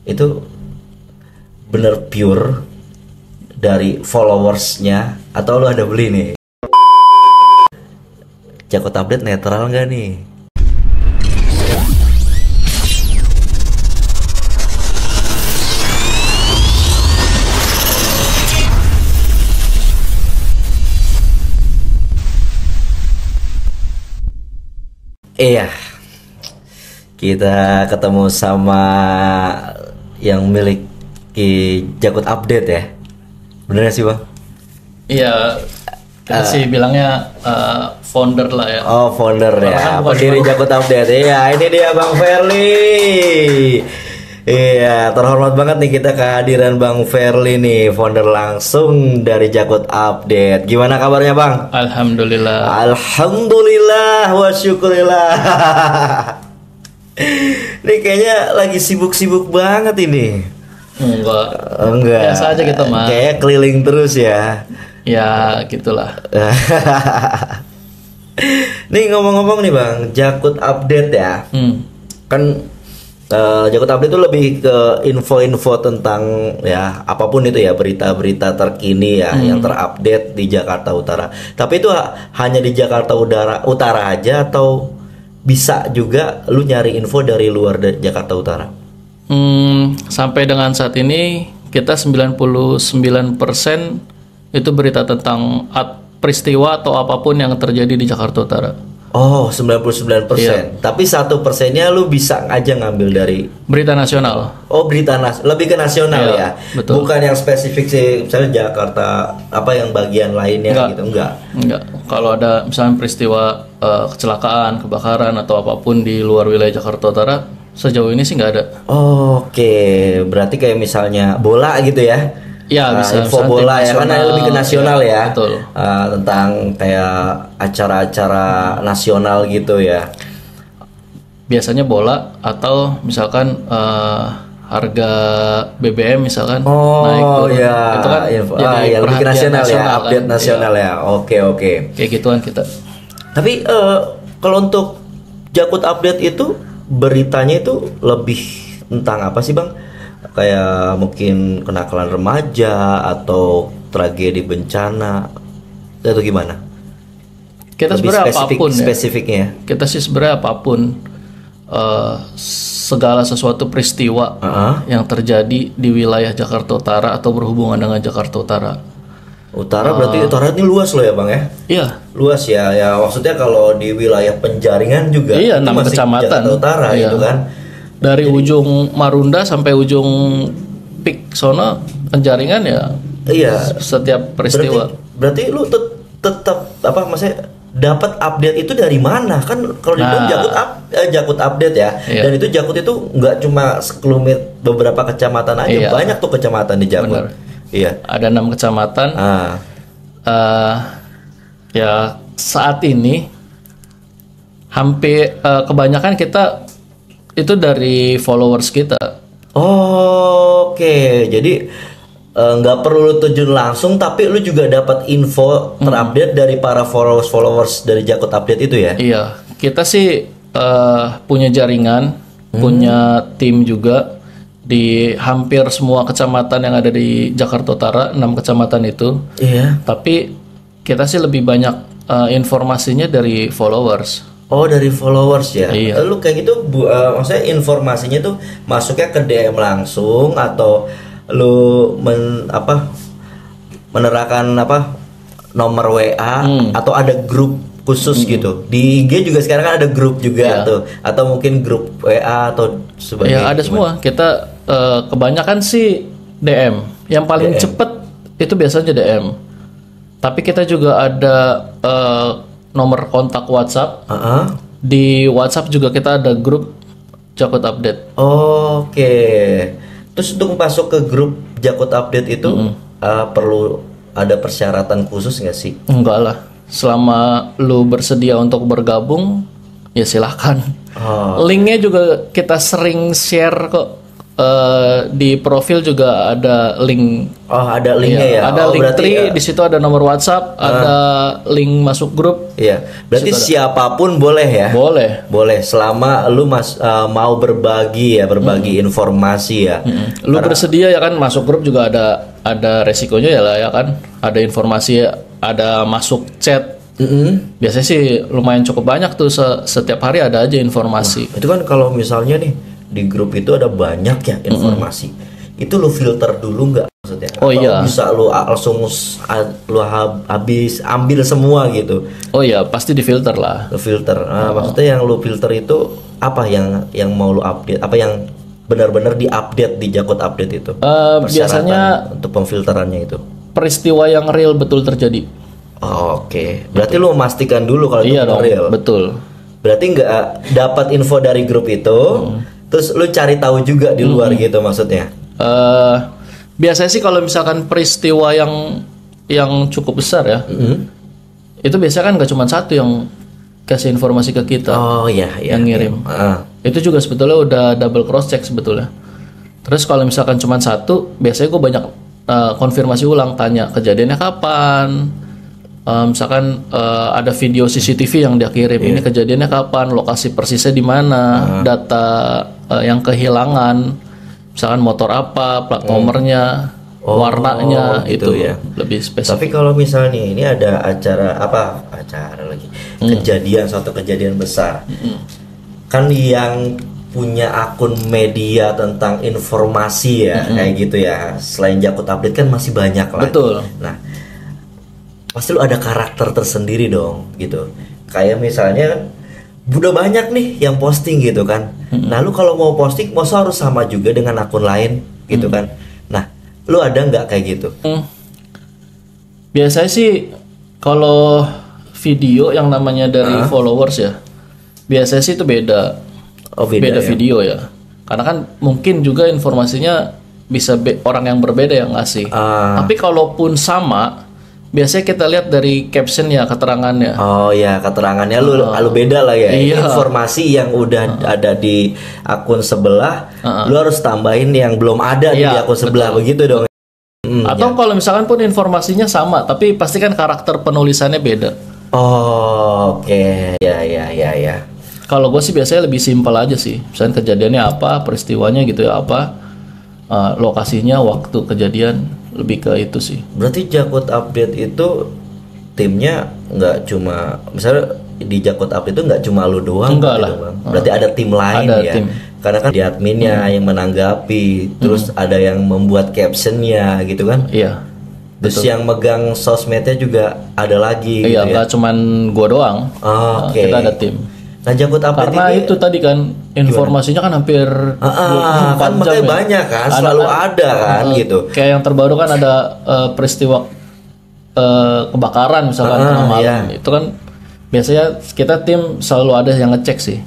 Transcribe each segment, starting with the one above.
itu bener pure dari followersnya atau lu ada beli nih? Jakut Update netral nggak nih? Iya, kita ketemu sama yang memiliki Jakut Update ya. Bener gak sih Bang? Iya, kita sih bilangnya founder lah ya. Oh founder ya, pendiri Jakut Update. Iya, ini dia Bang Ferly. Iya, terhormat banget nih kita kehadiran Bang Ferly nih, founder langsung dari Jakut Update. Gimana kabarnya Bang? Alhamdulillah. Alhamdulillah wa syukurillah. Ini kayaknya lagi sibuk-sibuk banget ini. Enggak. Biasa aja kita mah. Kayak keliling terus ya. Ya, gitulah. Nih ngomong-ngomong nih Bang, Jakut Update ya. Kan Jakut Update itu lebih ke info-info tentang ya apapun itu ya, berita-berita terkini ya yang terupdate di Jakarta Utara. Tapi itu hanya di Jakarta Utara aja atau bisa juga lu nyari info dari luar Jakarta Utara? Sampai dengan saat ini kita 99% itu berita tentang peristiwa atau apapun yang terjadi di Jakarta Utara. Oh, 99%. Iya. Tapi 1%-nya lu bisa aja ngambil dari berita nasional. Oh, lebih ke nasional ya. Betul. Bukan yang spesifik sih, misalnya Jakarta apa yang bagian lainnya gitu, enggak. Kalau ada misalnya peristiwa kecelakaan, kebakaran atau apapun di luar wilayah Jakarta Utara, sejauh ini sih nggak ada. Oke, berarti kayak misalnya bola gitu ya. Ya, bisa info bola ya kan lebih ke nasional ya. Betul. Tentang kayak acara-acara nasional gitu ya. Biasanya bola atau misalkan harga BBM misalkan naik turun. Ya. Itu kan jadi lebih ke nasional ya, kan? update nasional ya. Oke. Kayak gituan kita. Tapi kalau untuk Jakut Update itu beritanya itu lebih tentang apa sih Bang? Kayak mungkin kenakalan remaja atau tragedi bencana atau gimana? Kita sebenarnya apapun spesifiknya. Ya. Kita sih sebenarnya apapun segala sesuatu peristiwa yang terjadi di wilayah Jakarta Utara atau berhubungan dengan Jakarta Utara. Berarti Utara ini luas loh ya Bang ya? Iya. Luas ya. Ya maksudnya kalau di wilayah Penjaringan juga. Iya, 6 kecamatan. Jakarta Utara itu kan. Dari ujung Marunda sampai ujung Pik sono Penjaringan ya. Iya. Setiap peristiwa. Berarti lu tetap apa maksudnya dapat update itu dari mana? Kan kalau dibilang Jakut Update ya. Iya. Dan itu Jakut itu nggak cuma sekelumit beberapa kecamatan aja. Iya. Banyak tuh kecamatan di Jakut. Benar. Iya. Ada 6 kecamatan. Ya saat ini hampir kebanyakan kita itu dari followers kita. Oke, jadi nggak perlu lu terjun langsung, tapi lu juga dapat info terupdate dari para followers dari Jakut Update itu ya? Iya, kita sih punya jaringan, punya tim juga di hampir semua kecamatan yang ada di Jakarta Utara, 6 kecamatan itu. Iya. Tapi kita sih lebih banyak informasinya dari followers. Oh, dari followers ya? Iya. Lu kayak gitu, maksudnya informasinya tuh masuknya ke DM langsung atau lu menerapkan nomor WA atau ada grup khusus gitu? Di IG juga sekarang kan ada grup juga tuh, atau mungkin grup WA atau sebagainya? Ya ada semua. Kita kebanyakan sih DM. Yang paling cepet itu biasanya DM. Tapi kita juga ada nomor kontak WhatsApp. Di WhatsApp juga kita ada grup Jakut Update. Oke. Terus untuk masuk ke grup Jakut Update itu perlu ada persyaratan khusus nggak sih? Enggak lah. Selama lu bersedia untuk bergabung, ya silahkan. Linknya juga kita sering share kok di profil juga ada link. Oh, ada linknya ya. Ada link berarti tree, di situ ada nomor WhatsApp, ada link masuk grup. Iya. Berarti siapapun boleh ya? Boleh. Boleh selama lu mau berbagi informasi ya. Lu bersedia ya kan, masuk grup juga ada resikonya ya lah ya kan. Ada informasi, ada masuk chat. Biasanya sih lumayan cukup banyak tuh, setiap hari ada aja informasi. Itu kan kalau misalnya nih di grup itu ada banyak ya informasi. Itu lu filter dulu nggak maksudnya? Oh atau iya. bisa lu langsung habis ambil semua gitu? Oh iya, pasti difilter lah. Lu filter. Maksudnya yang lu filter itu apa yang mau lu update? Apa yang benar-benar diupdate di Jakut Update itu? Biasanya untuk pemfilterannya itu. Peristiwa yang real betul terjadi. Oke. Berarti lu memastikan dulu kalau itu dong, real. Betul. Berarti nggak dapat info dari grup itu, terus lu cari tahu juga di luar gitu maksudnya? Biasanya sih kalau misalkan peristiwa yang cukup besar ya, itu biasanya kan nggak cuma satu yang kasih informasi ke kita. Oh iya, yang ngirim. Itu juga sebetulnya udah double cross check sebetulnya. Terus kalau misalkan cuma satu, biasanya gue banyak konfirmasi ulang, tanya kejadiannya kapan. Misalkan ada video CCTV yang dia kirim, ini kejadiannya kapan, lokasi persisnya di mana, data yang kehilangan, misalkan motor apa, plat nomornya, warnanya, gitu itu ya. Lebih spesifik. Tapi kalau misalnya ini ada acara lagi, suatu kejadian besar, kan yang punya akun media tentang informasi ya, kayak gitu ya, selain Jakut Update kan masih banyak lagi. Betul. Nah, pasti lu ada karakter tersendiri dong gitu. Kayak misalnya kan udah banyak nih yang posting gitu kan. Nah, lu kalau mau posting masa harus sama juga dengan akun lain gitu kan. Nah, lu ada nggak kayak gitu? Biasanya sih kalau video yang namanya dari followers ya, biasanya sih itu beda. Beda ya? Video ya. Karena kan mungkin juga informasinya bisa orang yang berbeda yang ngasih. Tapi kalaupun sama, biasanya kita lihat dari captionnya, keterangannya. Oh ya, keterangannya lu beda lah ya. Iya. Informasi yang udah ada di akun sebelah, lu harus tambahin yang belum ada di akun sebelah, begitu dong. Atau kalau misalkan pun informasinya sama, tapi pasti kan karakter penulisannya beda. Oh, oke. Ya. Kalau gue sih biasanya lebih simpel aja sih. Misalnya kejadiannya apa, peristiwanya gitu ya apa, lokasinya, waktu kejadian, lebih ke itu sih. Berarti Jakut Update itu timnya nggak cuma, misalnya di Jakut Update itu nggak cuma lu doang. Enggak lah. Bang. Berarti ada tim lain ada ya. Tim. Karena kan di adminnya yang menanggapi, terus ada yang membuat captionnya gitu kan. Iya. Terus yang megang sosmednya juga ada lagi. Iya, gitu nggak cuman gue doang. Oke. Kita ada tim. Nah, Jakut Update karena ini, itu tadi kan informasinya kan hampir 24 kan jam makanya ya. banyak kan, selalu ada kan gitu. Kayak yang terbaru kan ada peristiwa kebakaran misalkan tengah malam. Itu kan biasanya kita tim selalu ada yang ngecek sih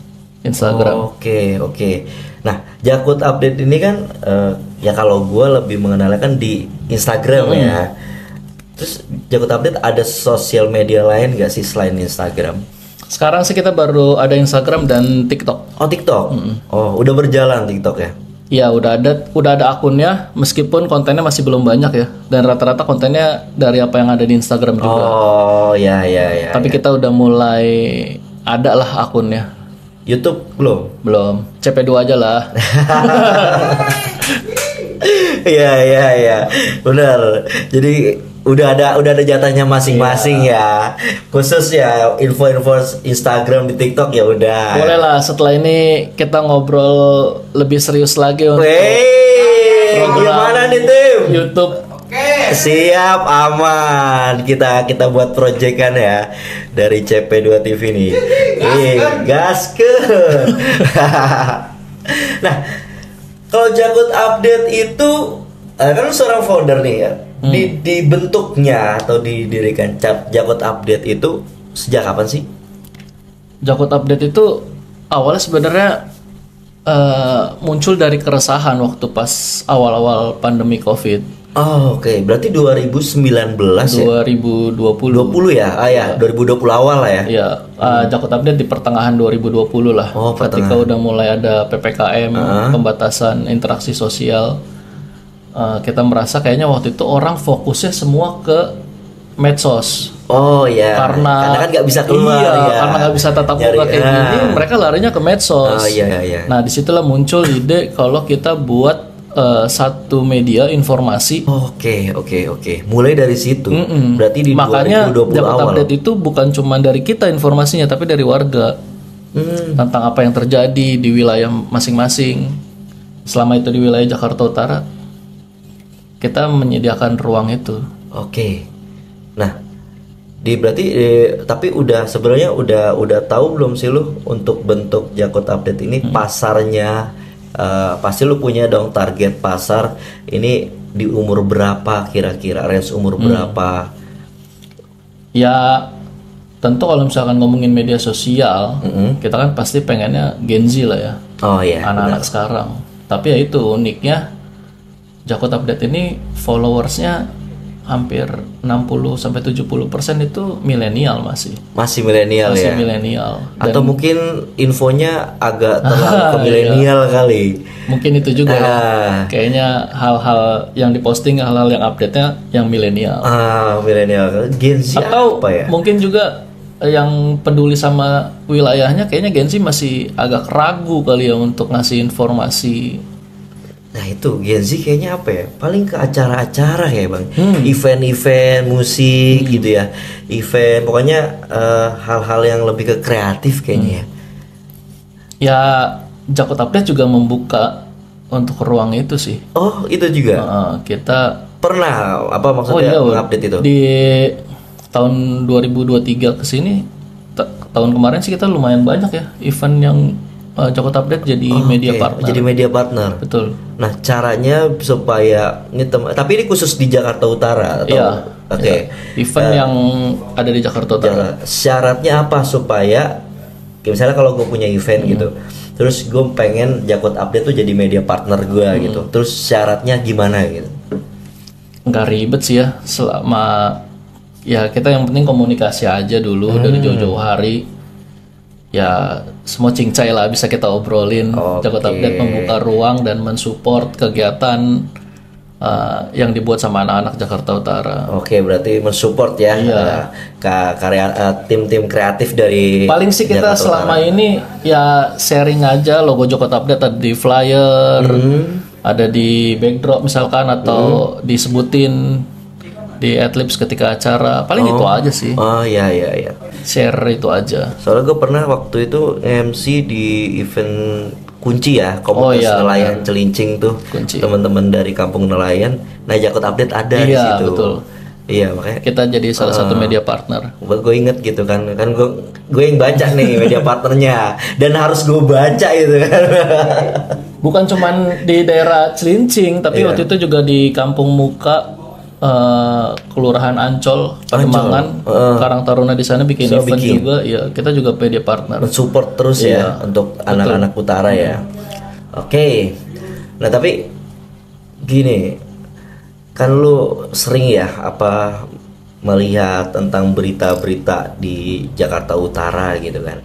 Instagram. Oke. Nah, Jakut Update ini kan ya kalau gue lebih mengenalnya kan di Instagram ya. Terus Jakut Update ada sosial media lain gak sih selain Instagram? Sekarang sih kita baru ada Instagram dan TikTok. Oh, TikTok. Oh, udah berjalan TikTok ya? Iya, udah ada akunnya, meskipun kontennya masih belum banyak ya. Dan rata-rata kontennya dari apa yang ada di Instagram juga. Oh, ya. Tapi kita udah mulai ada lah akunnya. YouTube belum? Belum. CP2 aja lah. Iya. Benar. Jadi udah ada jatahnya masing-masing ya. Khusus ya info-info Instagram di TikTok ya udah. Boleh lah, setelah ini kita ngobrol lebih serius lagi untuk gimana nih tim? YouTube. Siap, aman. Kita buat proyekan ya dari CP2 TV nih. Gaskeun. Nah, kalau Jakut Update itu kan lu seorang founder nih ya. Dibentuknya atau didirikan Jakut Update itu sejak kapan sih? Jakut Update itu awalnya sebenarnya muncul dari keresahan waktu pas awal-awal pandemi COVID. Oh, oke. Berarti 2019 ya? 2020. 20 ya? 2020 awal lah ya? Iya, Jakut Update di pertengahan 2020 lah. Oh, ketika udah mulai ada PPKM, pembatasan interaksi sosial. Kita merasa kayaknya waktu itu orang fokusnya semua ke medsos. Oh iya. Karena kan nggak bisa keluar ya. Karena nggak bisa tatap muka kayak gini, mereka larinya ke medsos. Oh iya. Nah, disitulah muncul ide kalau kita buat satu media informasi. Oke. Mulai dari situ. Berarti di makanya 2020 Jakut awal. Update itu bukan cuma dari kita informasinya, tapi dari warga tentang apa yang terjadi di wilayah masing-masing. Selama itu di wilayah Jakarta Utara, kita menyediakan ruang itu. Oke. Nah, berarti tapi sebenarnya udah tahu belum sih lu untuk bentuk Jakut Update ini pasarnya? Pasti lu punya dong target pasar ini di umur berapa kira-kira, range umur berapa? Ya tentu kalau misalkan ngomongin media sosial, kita kan pasti pengennya Gen Z lah ya. Oh iya. Anak-anak sekarang. Tapi ya itu uniknya Jakut Update ini followersnya hampir 60-70% itu milenial masih. Masih milenial ya. Masih milenial. Atau mungkin infonya agak terlalu ke milenial kali. Mungkin itu juga ya. Kayaknya hal-hal yang diposting, hal-hal yang update-nya yang milenial. Milenial. Gen Z atau apa ya? Mungkin juga yang peduli sama wilayahnya kayaknya Gen Z masih agak ragu kali ya untuk ngasih informasi. Nah itu Gen Z kayaknya apa ya? Paling ke acara-acara ya bang, event-event musik gitu ya, event pokoknya hal-hal yang lebih ke kreatif kayaknya ya. Ya Jakut Update juga membuka untuk ruang itu sih. Oh itu juga. Kita pernah apa maksudnya mengupdate itu? Di tahun 2023 kesini, tahun kemarin sih kita lumayan banyak ya event yang Jakut Update jadi media partner. Jadi media partner. Betul. Nah caranya supaya ini tapi ini khusus di Jakarta Utara atau? Iya. Oke. Event yang ada di Jakarta Utara. Syaratnya apa supaya misalnya kalau gue punya event gitu, terus gue pengen Jakut Update tuh jadi media partner gue gitu. Terus syaratnya gimana gitu? Nggak ribet sih ya, selama ya kita yang penting komunikasi aja dulu dari jauh-jauh hari. Ya semua cincai lah bisa kita obrolin. Jakut Update membuka ruang dan mensupport kegiatan yang dibuat sama anak-anak Jakarta Utara. Oke, berarti mensupport ya tim-tim kreatif dari. Paling sih kita Jakarta selama Utara. ini ya sharing aja logo Jakut Update ada di flyer, ada di backdrop misalkan atau disebutin di adlibs ketika acara. Paling itu aja sih. Oh iya. Share itu aja. Soalnya gue pernah waktu itu MC di event kunci ya, komunitas nelayan Celincing tuh, teman-teman dari kampung nelayan. Nah Jakut Update ada di situ. Betul. Iya makanya kita jadi salah satu media partner. Gue inget gitu kan gue yang baca nih media partnernya dan harus gue baca itu kan. Bukan cuman di daerah Celincing, tapi waktu itu juga di Kampung Muka. Kelurahan Ancol, Pademangan, Karang Taruna di sana bikin event juga. Ya kita juga media partner. Support terus ya untuk anak-anak utara ya. Oke. Nah tapi gini, kan lu sering ya melihat tentang berita-berita di Jakarta Utara gitu kan.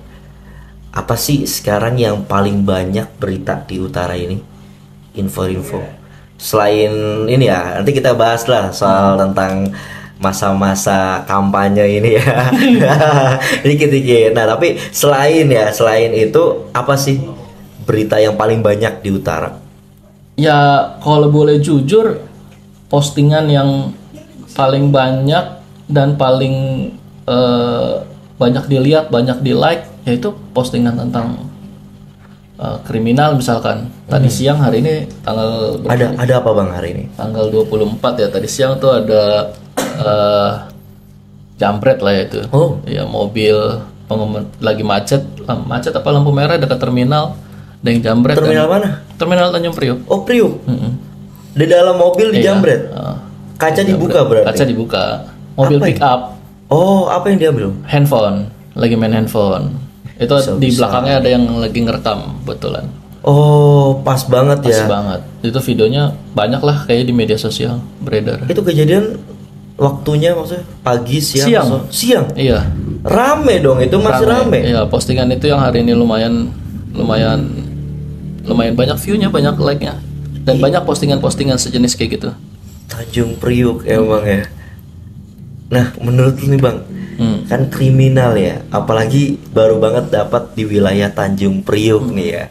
Apa sih sekarang yang paling banyak berita di utara ini? Info-info. Selain ini ya, nanti kita bahas lah soal tentang masa-masa kampanye ini ya. Dikit-dikit. Nah, tapi selain itu apa sih berita yang paling banyak di utara? Ya, kalau boleh jujur, postingan yang paling banyak dan paling banyak dilihat, banyak di-like yaitu postingan tentang kriminal misalkan. Tadi siang, hari ini tanggal ada apa bang hari ini? Tanggal 24 ya. Tadi siang tuh ada jambret lah ya itu. Ya mobil lagi macet apa lampu merah dekat terminal, ada yang jambret. Terminal mana? Terminal Tanjung Priok. Oh Priok. Di dalam mobil dijambret. Kaca dibuka berarti. Kaca dibuka. Mobil pick up. Oh, apa yang diambil? Handphone. Lagi main handphone. Itu di belakangnya ada yang lagi ngerekam betulan. Oh, pas banget Pas ya. banget. Itu videonya banyak lah kayak di media sosial beredar. Itu kejadian waktunya maksudnya pagi, siang. Siang. Iya. Rame dong, itu masih rame. Iya, postingan itu yang hari ini lumayan banyak view-nya, banyak like-nya. Dan banyak postingan-postingan sejenis kayak gitu. Tanjung Priuk emang ya. Nah, menurut lu nih Bang, kan kriminal ya, apalagi baru banget dapat di wilayah Tanjung Priuk nih ya,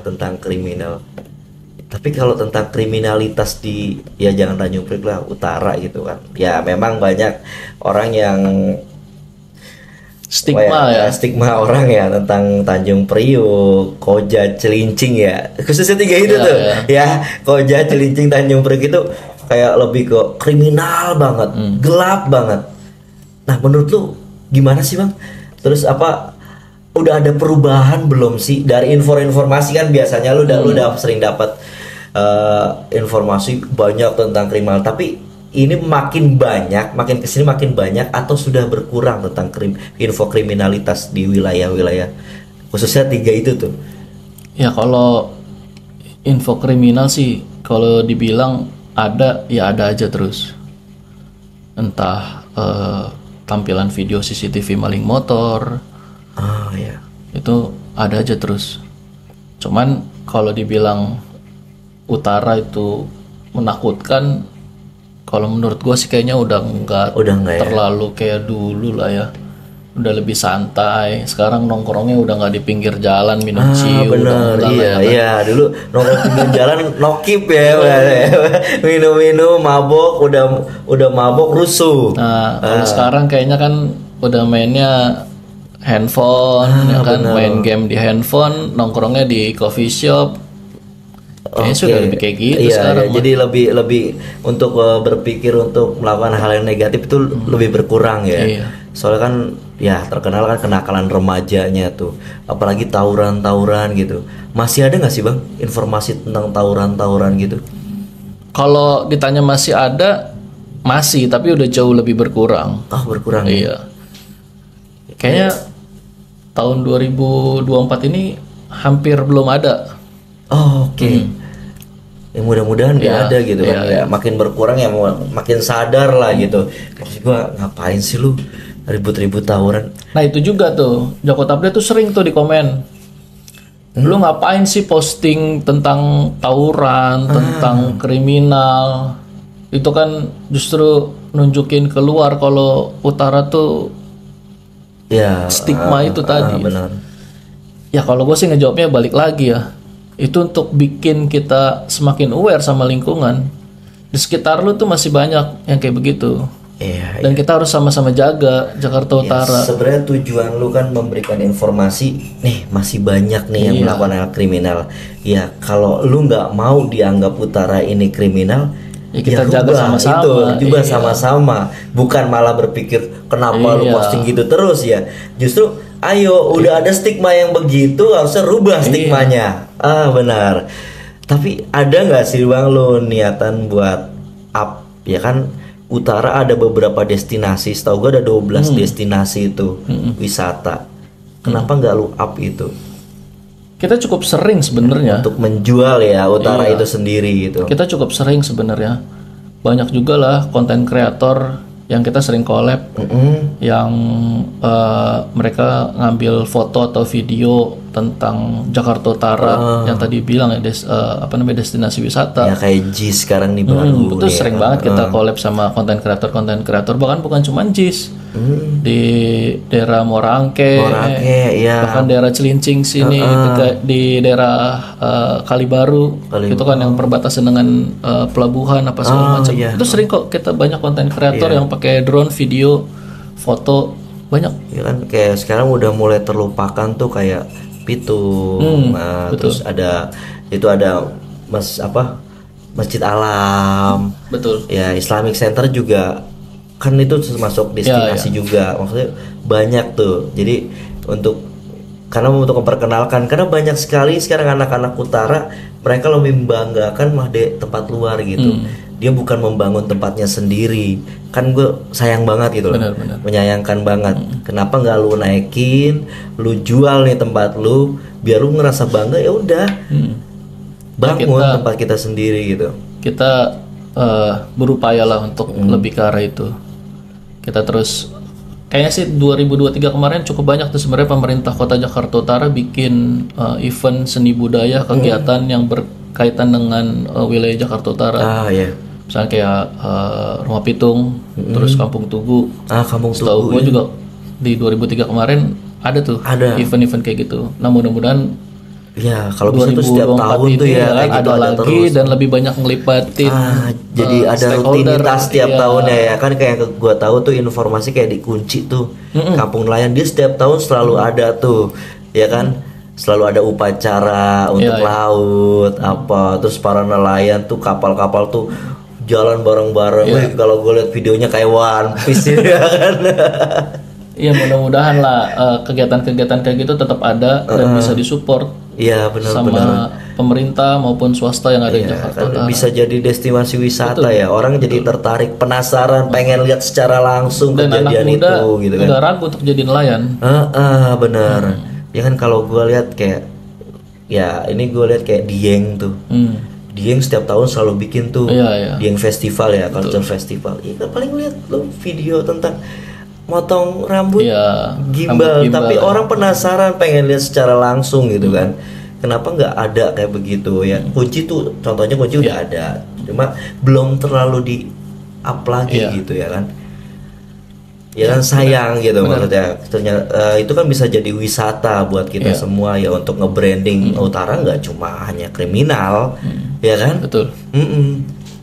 tentang kriminal. Tapi kalau tentang kriminalitas di, ya jangan Tanjung Priuk lah, utara gitu kan, ya memang banyak orang yang stigma orang ya tentang Tanjung Priuk, Koja, Cilincing ya, khususnya 3 itu tuh ya, Koja, Cilincing, Tanjung Priuk itu kayak lebih ke kriminal banget, gelap banget. Nah menurut lu gimana sih Bang? Terus apa udah ada perubahan belum sih dari informasi kan biasanya lu udah sering dapat informasi banyak tentang kriminal, tapi ini makin kesini makin banyak atau sudah berkurang tentang info kriminalitas di wilayah-wilayah khususnya 3 itu tuh? Ya kalau info kriminal sih kalau dibilang ada ya ada aja terus. Entah tampilan video CCTV maling motor. Ya. Itu ada aja terus. Cuman kalau dibilang utara itu menakutkan, kalau menurut gue sih kayaknya udah enggak terlalu kayak dulu lah ya. Udah lebih santai. Sekarang nongkrongnya udah nggak di pinggir jalan minum ciu. Bener, iya. Dulu nongkrong pinggir jalan nokip ya, minum mabok, udah mabok rusuh. Nah, kalau sekarang kayaknya kan udah mainnya handphone, ya kan, main game di handphone, nongkrongnya di coffee shop. Kayaknya sudah lebih kayak gitu sekarang. Jadi lebih untuk berpikir untuk melakukan hal yang negatif itu lebih berkurang ya. Iya. Soalnya kan ya terkenal kan kenakalan remajanya tuh, apalagi tawuran gitu. Masih ada nggak sih Bang informasi tentang tawuran gitu? Kalau ditanya masih ada, masih, tapi udah jauh lebih berkurang. Berkurang. Iya. Kayaknya tahun 2024 ini hampir belum ada. Oke. Ya mudah-mudahan nggak ada gitu kan ya. Makin berkurang ya makin sadar lah gitu. Maksud gua ngapain sih lu ribut-ribut tawuran? Nah itu juga tuh Jakut Update tuh sering tuh di komen. Lu ngapain sih posting tentang tawuran, tentang kriminal? Itu kan justru nunjukin keluar kalau utara tuh ya stigma itu tadi. Benar. Ya kalau gue sih ngejawabnya balik lagi ya. Itu untuk bikin kita semakin aware sama lingkungan. Di sekitar lu tuh masih banyak yang kayak begitu. Dan kita harus sama-sama jaga Jakarta Utara. Sebenarnya tujuan lu kan memberikan informasi, nih masih banyak nih yang melakukan hal kriminal. Ya kalau lu nggak mau dianggap utara ini kriminal, ya kita jaga sama-sama. Itu juga sama-sama. Bukan malah berpikir kenapa lu posting gitu terus ya. Justru ayo udah ada stigma yang begitu, harusnya rubah stigmanya. Benar. Tapi ada nggak sih Bang lu niatan buat up, ya kan? Utara ada beberapa destinasi, setahu gue ada 12 destinasi itu wisata. Kenapa nggak lu up itu? Kita cukup sering sebenarnya untuk menjual ya utara itu sendiri gitu. Kita cukup sering sebenarnya. Banyak juga lah konten kreator yang kita sering collab, yang mereka ngambil foto atau video tentang Jakarta Utara yang tadi bilang ya, destinasi wisata. Ya kayak JIS sekarang nih baru. Itu sering banget kita collab sama konten kreator, bahkan bukan cuma JIS. Di daerah Morangke, bahkan daerah Cilincing sini, di daerah Kalibaru, itu kan yang perbatasan dengan pelabuhan apa segala macam. Itu sering kok kita banyak konten kreator yang pakai drone, video, foto, banyak. Ya kan kayak sekarang udah mulai terlupakan tuh kayak Pitung, terus ada Masjid Alam, betul. Ya Islamic Center juga kan itu termasuk destinasi juga, maksudnya banyak tuh. Jadi untuk memperkenalkan, karena banyak sekali sekarang anak-anak utara mereka lebih membanggakan mah di tempat luar gitu. dia bukan membangun tempatnya sendiri. Kan gue sayang banget gitu loh. Benar. Menyayangkan banget. Kenapa nggak lu naikin, lu jual nih tempat lu, biar lu ngerasa bangga, ya udah. Bangun tempat kita sendiri gitu. Kita berupaya lah untuk lebih ke arah itu. Kita terus kayaknya sih 2023 kemarin cukup banyak tuh sebenarnya pemerintah Kota Jakarta Utara bikin event seni budaya, kegiatan yang berkaitan dengan wilayah Jakarta Utara. Iya. Misalnya kayak Rumah Pitung, terus Kampung Tugu. Kampung Tugu. Setahu gue juga di 2003 kemarin ada tuh event-event kayak gitu. Nah mudah-mudahan ya kalau bisa tuh setiap tahun tuh ya kan gitu ada lagi terus. Dan lebih banyak ngelibatin jadi ada rutinitas setiap tahunnya ya kan. Kayak gua tahu tuh informasi kayak di Kunci tuh Kampung Nelayan, dia setiap tahun selalu ada tuh ya kan, selalu ada upacara untuk laut apa, terus para nelayan tuh kapal-kapal tuh jalan bareng-bareng. Kalau gue lihat videonya kayak One Piece ya kan. Iya, mudah-mudahan lah kegiatan-kegiatan kayak gitu tetap ada dan bisa disupport. Iya, benar sama pemerintah maupun swasta yang ada di Jakarta. Kan bisa jadi destinasi wisata. Betul. Ya. Orang jadi tertarik, penasaran, pengen lihat secara langsung dan kejadian anak muda itu gitu kan. Udah ragu untuk jadi nelayan. Benar. Ya kan kalau gue lihat kayak ini gue lihat kayak Dieng tuh. Dieng setiap tahun selalu bikin tuh Dieng Festival ya, Culture Festival. Iya kan paling lihat lo video tentang motong rambut gimbal, tapi orang penasaran pengen lihat secara langsung gitu kan. Kenapa nggak ada kayak begitu ya? Kunci tuh contohnya Kunci udah ada, cuma belum terlalu di up lagi gitu ya kan. Ya kan sayang gitu maksudnya. Ternyata itu kan bisa jadi wisata buat kita semua ya, untuk nge-branding Utara nggak cuma hanya kriminal ya kan. Betul.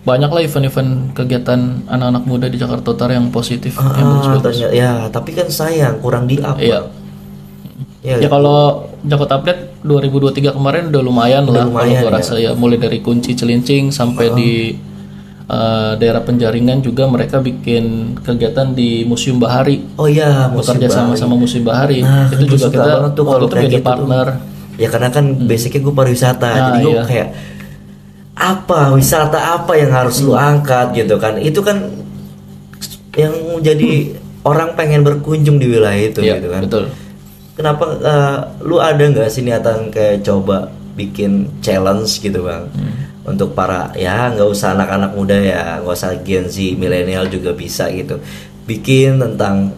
Banyak lah event-event kegiatan anak-anak muda di Jakarta Utara yang positif, yang bagus-bagus. Ya, tapi kan sayang kurang di-up. Ya kalau Jakarta Update 2023 kemarin udah lumayan lah kalau gue rasa ya, mulai dari Kunci Cilincing sampai di daerah Penjaringan juga mereka bikin kegiatan di Museum Bahari. Oh iya, bekerja sama Museum Bahari. Itu juga kita kalau itu jadi partner. Ya karena kan basicnya gue pariwisata, jadi gue kayak wisata apa yang harus lu angkat gitu kan. Itu kan yang jadi orang pengen berkunjung di wilayah itu gitu kan. Betul. Kenapa lu ada nggak sih niatan kayak coba bikin challenge gitu bang, untuk para nggak usah anak-anak muda ya, nggak usah Gen Z, milenial juga bisa gitu, bikin tentang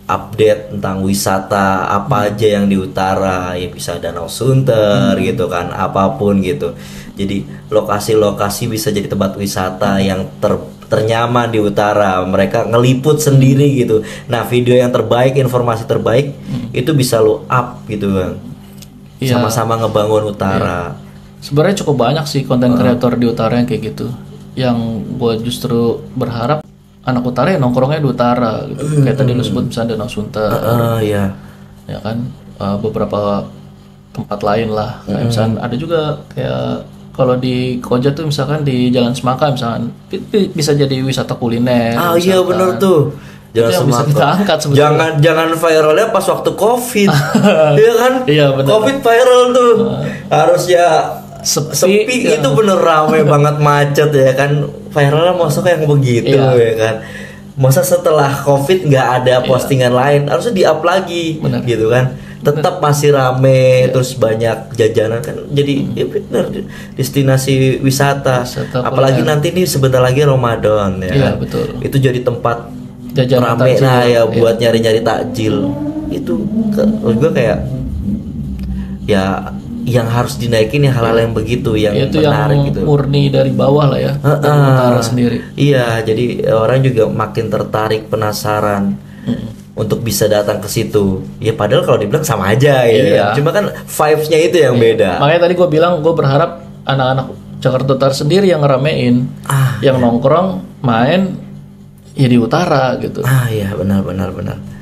update tentang wisata apa aja yang di utara ya, bisa Danau Sunter gitu kan, apapun gitu. Jadi lokasi-lokasi bisa jadi tempat wisata yang ternyaman di utara, mereka ngeliput sendiri gitu. Nah video yang terbaik, informasi terbaik itu bisa lo up gitu bang, sama-sama ngebangun utara. Sebenarnya cukup banyak sih konten kreator di utara yang kayak gitu. Yang gue justru berharap anak utara yang nongkrongnya di utara gitu. Kayak tadi lu sebut misalnya Danau Sunter. Ya kan, beberapa tempat lain lah. Kayak misalnya ada juga kayak kalau di Koja tuh misalkan di Jalan Semangka misalkan bisa jadi wisata kuliner. Iya bener tuh. Jangan bisa kita angkat sebetulnya. Jangan viralnya pas waktu COVID. Iya kan? Iya benar. COVID viral tuh. Harusnya sepi itu bener rame banget, macet ya kan. Viralnya masuk yang begitu ya kan. Masa setelah COVID nggak ada postingan lain, harusnya di-up lagi gitu kan. Tetap masih rame, terus banyak jajanan kan. Jadi ya bener, destinasi wisata. Apalagi nanti nih sebentar lagi Ramadan ya kan. Betul. Itu jadi tempat jajanan rame buat nyari-nyari takjil. Itu gue kayak yang harus dinaikin ya hal-hal yang begitu, yang itu menarik yang gitu. Murni dari bawah lah ya, dari utara sendiri. Iya, jadi orang juga makin tertarik, penasaran untuk bisa datang ke situ. Ya padahal kalau dibilang sama aja ya. Cuma kan vibes-nya itu yang beda. Makanya tadi gue bilang gue berharap anak-anak Jakarta Utara sendiri yang ngeramein, yang nongkrong, main ya di utara gitu. Iya benar.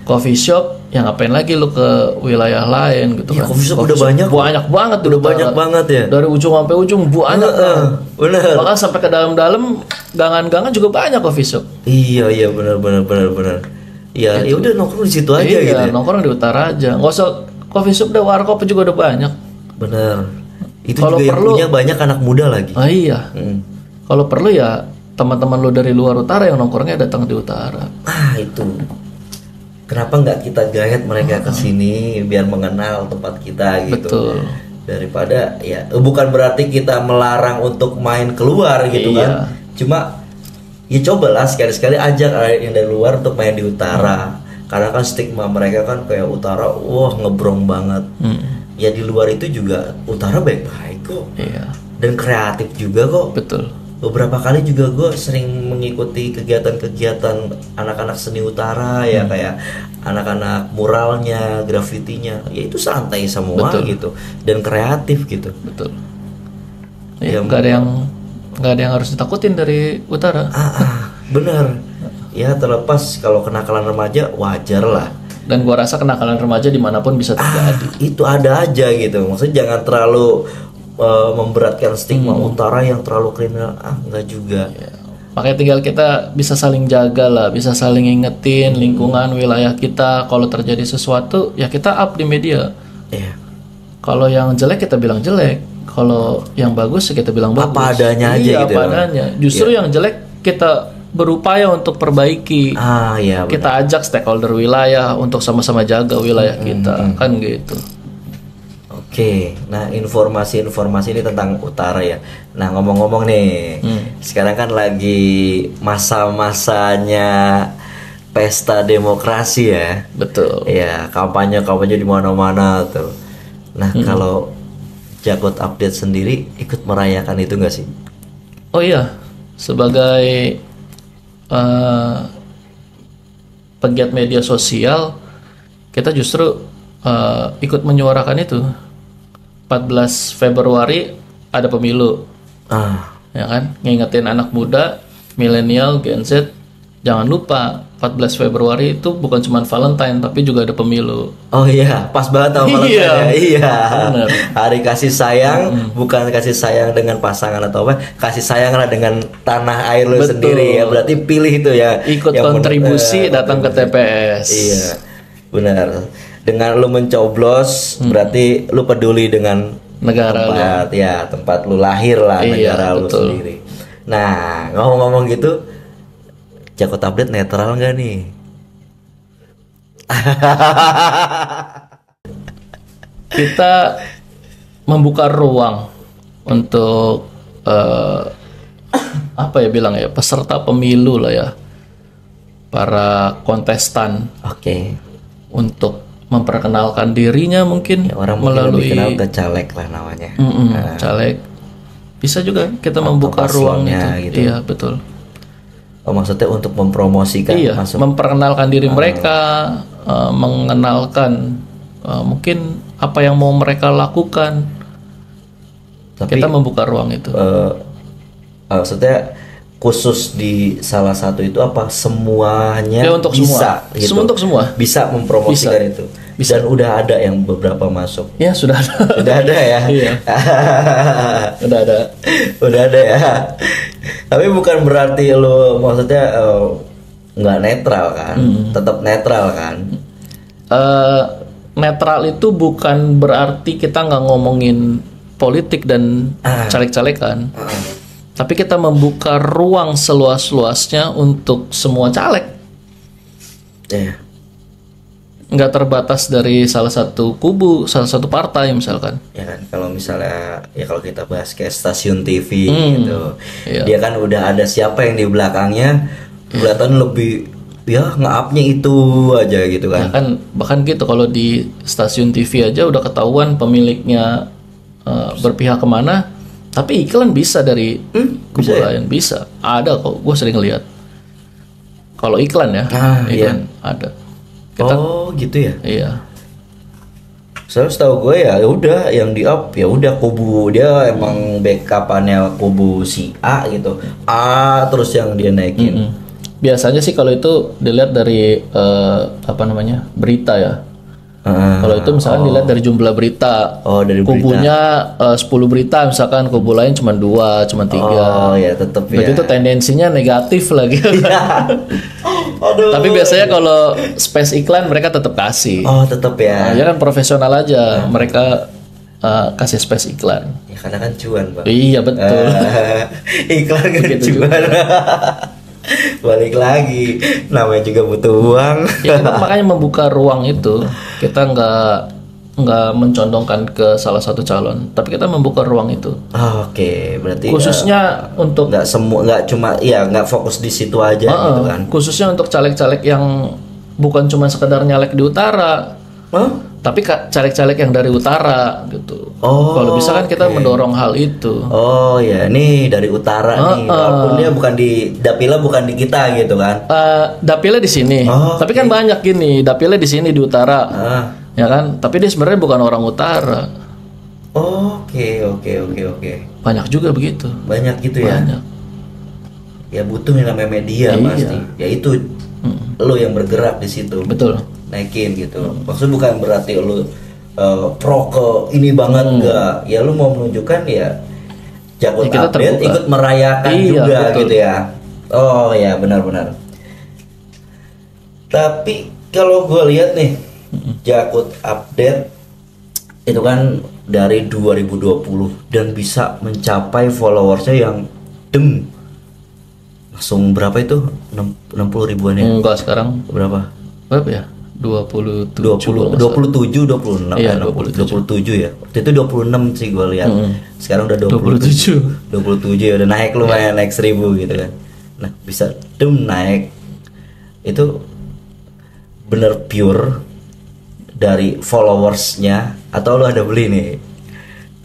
Coffee shop, yang ngapain lagi lu ke wilayah lain gitu kan. Coffee shop udah banyak banget udah banyak banget ya. Dari ujung sampai ujung banyak. Benar. Bahkan sampai ke dalam-dalam gangan-gangan juga banyak coffee shop. Iya benar. Iya, ya udah nongkrong di situ aja gitu. Iya, nongkrong di utara aja. Nggak usah coffee shop, udah warkop juga udah banyak. Benar. Itu kalo juga perlu, yang punya banyak anak muda lagi. Iya. Kalau perlu ya teman-teman lu dari luar utara yang nongkrongnya datang di utara. Itu. Kenapa nggak kita gaet mereka ke sini biar mengenal tempat kita gitu. Betul. Daripada ya bukan berarti kita melarang untuk main keluar gitu kan. Cuma ya cobalah sekali-sekali ajak yang dari luar untuk main di utara. Karena kan stigma mereka kan kayak utara wah ngebrong banget. Ya di luar itu juga utara baik-baik kok. Iya. Dan kreatif juga kok. Betul. Beberapa kali juga gue sering mengikuti kegiatan-kegiatan anak-anak seni utara ya, kayak anak-anak muralnya, grafitinya, ya itu santai semua. Betul. Gitu dan kreatif gitu. Betul. Ya, nggak ada yang harus ditakutin dari utara. Bener. Ya terlepas kalau kenakalan remaja wajar lah. Dan gua rasa kenakalan remaja dimanapun bisa terjadi. Itu ada aja gitu. Maksudnya jangan terlalu memberatkan stigma utara yang terlalu kriminal. Enggak juga. Ya. Makanya tinggal kita bisa saling jaga lah, bisa saling ingetin lingkungan wilayah kita. Kalau terjadi sesuatu ya kita up di media. Kalau yang jelek kita bilang jelek, kalau yang bagus ya kita bilang bagus. Apa adanya aja gitu. Apa adanya. Justru yang jelek kita berupaya untuk perbaiki. Iya, kita ajak stakeholder wilayah untuk sama-sama jaga wilayah kita, kan gitu. Oke, nah informasi-informasi ini tentang utara ya. Nah ngomong-ngomong nih, sekarang kan lagi masa-masanya pesta demokrasi ya. Betul. Ya kampanye di mana-mana tuh. Nah kalau Jakut Update sendiri ikut merayakan itu nggak sih? Oh iya, sebagai pegiat media sosial kita justru ikut menyuarakan itu. 14 Februari ada pemilu, ya kan? Ngingetin anak muda, milenial, Gen Z, jangan lupa 14 Februari itu bukan cuma Valentine tapi juga ada pemilu. Oh iya, pas banget sama Valentine. Iya. Bener. Hari kasih sayang, bukan kasih sayang dengan pasangan atau apa, kasih sayang lah dengan tanah air lu sendiri ya. Berarti pilih itu ya. Ikut kontribusi datang ke TPS. Iya, benar. Dengan lu mencoblos, berarti lu peduli dengan negara tempat, ya tempat lu lahir lah, negara lu sendiri. Nah, ngomong-ngomong gitu, Jakut Update netral nggak nih? Kita membuka ruang untuk apa ya bilang ya, peserta pemilu lah ya, para kontestan. Untuk memperkenalkan dirinya mungkin ya, orang melalui lebih kenal ke caleg lah namanya. Caleg bisa juga kita membuka ruang itu. Gitu. Iya betul. Oh maksudnya untuk mempromosikan, memperkenalkan diri mereka, mengenalkan mungkin apa yang mau mereka lakukan. Tapi kita membuka ruang itu. Maksudnya khusus di salah satu itu apa semuanya ya, untuk bisa semua. Gitu. Untuk semua bisa mempromosikan itu. Dan udah ada yang beberapa masuk. Ya sudah ada. Sudah ada ya. Iya. Udah ada ya. Tapi bukan berarti lo maksudnya nggak netral kan? Tetap netral kan? Netral itu bukan berarti kita nggak ngomongin politik dan caleg-calegan. Tapi kita membuka ruang seluas-luasnya untuk semua caleg. Nggak terbatas dari salah satu kubu, salah satu partai misalkan. Ya kan, kalau misalnya ya kalau kita bahas kayak stasiun TV gitu, dia kan udah ada siapa yang di belakangnya, kelihatan lebih ya nge-up-nya itu aja gitu kan. Ya kan bahkan gitu kalau di stasiun TV aja udah ketahuan pemiliknya berpihak kemana. Tapi iklan bisa dari kubu lain, bisa. Ada kok, gue sering lihat. Kalau iklan ya, iklan ada. Gitu ya. Iya. Saya setahu gue ya udah yang di up ya udah kubu dia emang backupannya kubu si A gitu. Terus yang dia naikin. Biasanya sih kalau itu dilihat dari berita ya. Kalau itu misalkan dilihat dari jumlah berita, dari kubunya 10 berita misalkan, kubu lain cuma 2, cuma 3. Ya tetap ya. Berarti itu tendensinya negatif lagi. Tapi biasanya kalau space iklan mereka tetap kasih. Tetap ya. Ya kan profesional aja, mereka kasih space iklan. Ya karena kan cuan, Bang. Iya betul. Iklan kan cuan. Balik lagi, namanya juga butuh uang. Ya kita makanya membuka ruang itu. Kita nggak mencondongkan ke salah satu calon, tapi kita membuka ruang itu. Oke, berarti khususnya untuk nggak cuma ya nggak fokus di situ aja gitu kan. Khususnya untuk caleg-caleg yang bukan cuma sekedar nyalek di utara, tapi caleg-caleg yang dari utara gitu. Kalau bisa kan kita mendorong hal itu. Oh ya, nih dari utara nih, walaupun dia bukan di dapilnya, bukan di kita gitu kan. Dapilnya di sini, tapi kan banyak gini, dapilnya di sini di utara. Ya kan, tapi dia sebenarnya bukan orang utara. Oke. Banyak juga begitu. Banyak gitu ya. Banyak. Ya butuh yang namanya media pasti. Ya itu lo yang bergerak di situ. Betul. Naikin gitu. Maksudnya bukan berarti lo pro ke ini banget enggak. Ya lo mau menunjukkan ya Jakut Update ikut merayakan juga betul. Gitu ya. Oh ya benar-benar. Tapi kalau gue lihat nih Jakut Update itu kan dari 2020 dan bisa mencapai followersnya yang langsung berapa itu 60 ribuan ya? Enggak, sekarang berapa ya? 27 26 iya, 27 ya. Waktu itu 26 sih gue lihat. Sekarang udah 27 ya, udah naik lumayan, naik 1000 gitu kan. Nah, bisa naik itu bener pure dari followersnya atau lo ada beli nih?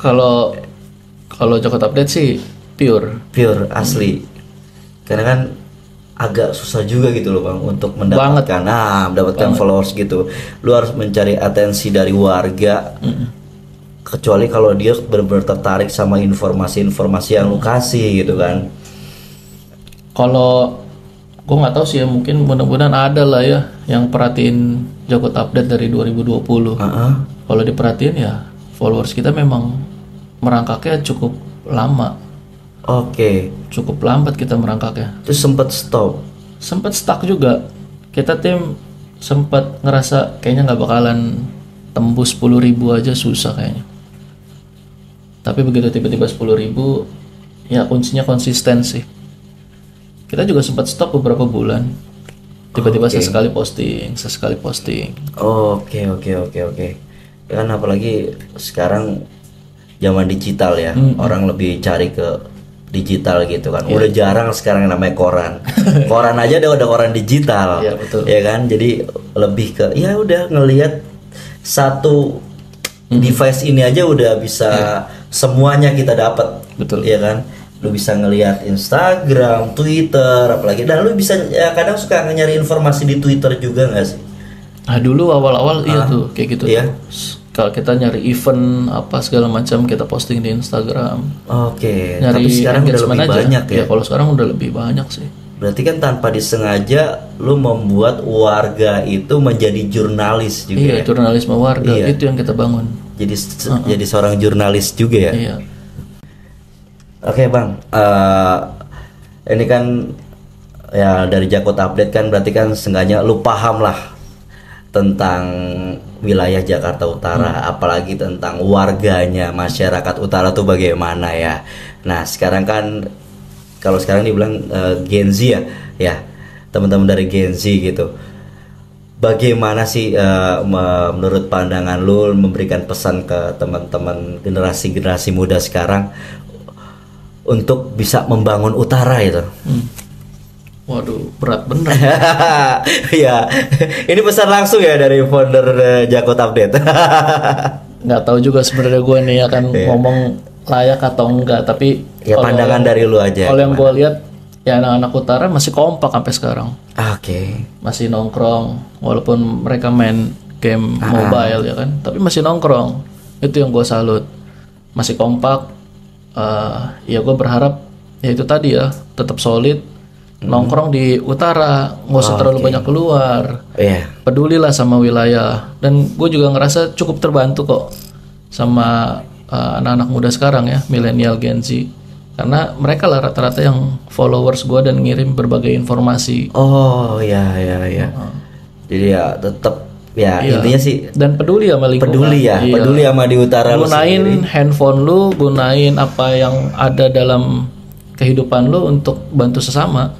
Kalau Jakut Update sih pure asli. Karena kan agak susah juga gitu loh Bang untuk mendapatkan followers gitu. Lu harus mencari atensi dari warga. Kecuali kalau dia benar-benar tertarik sama informasi-informasi yang lu kasih gitu kan. Kalau gue nggak tahu sih ya, mungkin mudah-mudahan ada lah ya yang perhatiin Jakut Update dari 2020. Kalau diperhatiin ya followers kita memang merangkaknya cukup lama. Cukup lambat kita merangkaknya. Terus sempat stuck juga. Kita tim sempat ngerasa kayaknya nggak bakalan tembus 10.000 aja, susah kayaknya. Tapi begitu tiba-tiba 10.000, ya kuncinya konsistensi. Kita juga sempat stop beberapa bulan. Tiba-tiba sesekali posting. Oke. Ya kan apalagi sekarang zaman digital ya. Orang lebih cari ke digital gitu kan. Udah jarang sekarang yang namanya koran. Koran aja udah koran digital. Iya, betul. Ya kan? Jadi lebih ke ya udah ngelihat satu device ini aja udah bisa semuanya kita dapat. Betul. Ya kan? Lu bisa ngelihat Instagram, Twitter, apalagi. Dan lu bisa ya, kadang suka nyari informasi di Twitter juga nggak sih? Nah dulu awal-awal iya tuh kayak gitu. Iya. Kalau kita nyari event apa segala macam kita posting di Instagram. Nyari tapi sekarang udah lebih banyak ya. Kalau sekarang udah lebih banyak sih. Berarti kan tanpa disengaja lu membuat warga itu menjadi jurnalis juga. Iya, jurnalisme warga itu yang kita bangun. Jadi seorang jurnalis juga ya. Iya. Oke Bang, ini kan ya dari Jakut Update kan berarti kan seenggaknya lu paham lah tentang wilayah Jakarta Utara, apalagi tentang warganya, masyarakat utara tuh bagaimana ya. Nah sekarang kan kalau sekarang dibilang Gen Z ya teman-teman dari Gen Z gitu. Bagaimana sih menurut pandangan lu memberikan pesan ke teman-teman generasi muda sekarang untuk bisa membangun utara itu? Waduh, berat bener. Ya, ini pesan langsung ya dari founder Jakut Update. Nggak tahu juga sebenarnya gue nih akan ngomong layak atau enggak, tapi ya pandangan dari lu aja. Kalau yang gue lihat ya anak-anak utara masih kompak sampai sekarang. Masih nongkrong walaupun mereka main game mobile ya kan, tapi masih nongkrong. Itu yang gue salut. Masih kompak. Ya gue berharap ya itu tadi ya tetap solid, nongkrong di utara, nggak usah terlalu banyak keluar, pedulilah sama wilayah. Dan gue juga ngerasa cukup terbantu kok sama anak-anak muda sekarang ya, milenial Gen Z, karena mereka lah rata-rata yang followers gue dan ngirim berbagai informasi. Jadi ya tetap Ya Iya. intinya sih Dan peduli sama lingkungan. peduli ya, Iya. peduli sama di utara lu sendiri. Gunain handphone lu, gunain apa yang ada dalam kehidupan lu untuk bantu sesama.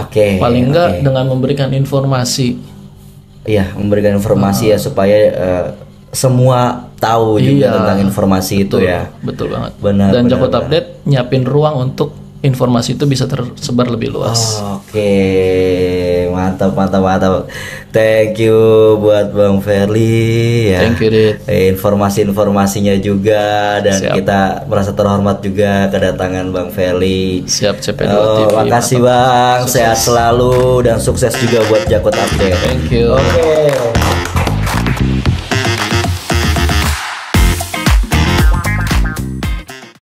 Oke. Paling enggak dengan memberikan informasi. Iya, memberikan informasi ya supaya semua tahu juga tentang informasi itu ya. Betul banget. Benar. Dan benar, Jakut benar. Update nyiapin ruang untuk informasi itu bisa tersebar lebih luas. Oke, mantap, mantap, mantap. Thank you buat Bang Ferly ya. Thank you, Dit. Informasi-informasinya juga dan Siap. kita merasa terhormat juga kedatangan Bang Ferly. Siap CP2 Oh, TV. makasih mantap. Bang, sehat selalu dan sukses juga buat Jakut Update. Thank you. Oke.